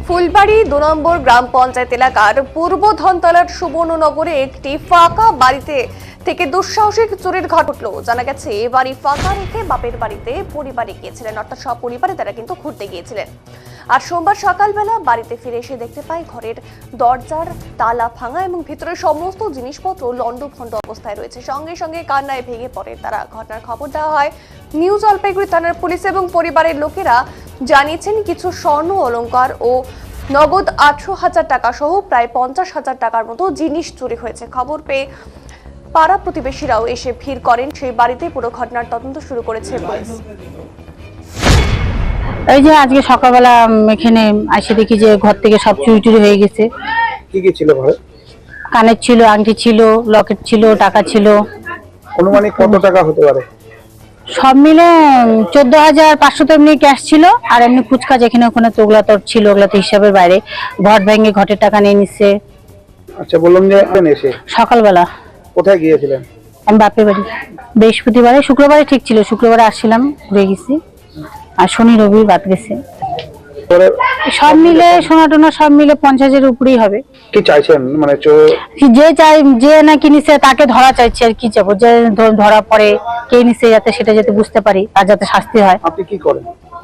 ফুলবাড়ি ২ নম্বর গ্রাম পঞ্চায়েত এলাকার পূর্ব ধনতলার সুবর্ণনগরে একটি ফাঁকা বাড়িতে থেকে দুঃসাহসিক চুরির ঘটনা ঘটল। জানা গেছে বাড়ি ফাঁকা রেখে বাপের বাড়িতে পরিবারে গিয়েছিলেন, অর্থাৎ সব পরিবারে তারা কিন্তু ঘুরতে গিয়েছিলেন। আর সোমবার সকালবেলা বাড়িতে ফিরে এসে দেখতে পায় ঘরের দরজার তালা ভাঙা এবং ভিতরে সমস্ত জিনিসপত্র লন্ডভন্ড অবস্থায় রয়েছে। সঙ্গে সঙ্গে কান্নায় ভেঙে পড়ে তারা। ঘটনার খবর দেওয়া হয় নিউ জলপাইগুড়ি থানার পুলিশ এবং পরিবারের লোকেরা জানিয়েছেন কিছু স্বর্ণ অলংকার ও নগদ 18,000 টাকা সহ প্রায় 50,000 টাকার মতো জিনিস চুরি হয়েছে। খবর পেয়ে পাড়া প্রতিবেশীরাও এসে ভিড় করেন সেই বাড়িতে। পুরো ঘটনার তদন্ত শুরু করেছে পুলিশ। এই যে আজকে সকালবেলা এখানে এসে দেখি যে ঘর থেকে সব চুরি হয়ে গেছে। কি কি ছিল ঘরে? কানের ছিল, আংটি ছিল, লকেট ছিল, টাকা ছিল। অনুমানিক কত টাকা হতে পারে? সব মিলে 14,500 তো এমনি ক্যাশ ছিল, আর এমনি ফুচকা যেখানে ওখানে তো ওগুলা তো ছিল, ওগুলা তো হিসাবের বাইরে। ঘর ভেঙে ঘটের টাকা নিয়ে নিচ্ছে। আচ্ছা, বললাম যে এসে সকালবেলা কোথায় গিয়েছিলেন? আমি বাপের বাড়ি। বৃহস্পতিবারে, শুক্রবারে ঠিক ছিল, শুক্রবারে আসছিলাম, ঘুরে গেছি। আর শনি রবি বাদ গেছে। সব মিলে সোনা টোনা সব মিলে 50,000-এর উপরেই হবে। কি চাইছেন? মানে যে না কিনেছে তাকে ধরা চাইছে। আর কি চাবো, যে ধরা পড়ে কে নিছে, যাতে সেটা যাতে বুঝতে পারি আর যাতে শাস্তি হয়। আপনি কি করেন?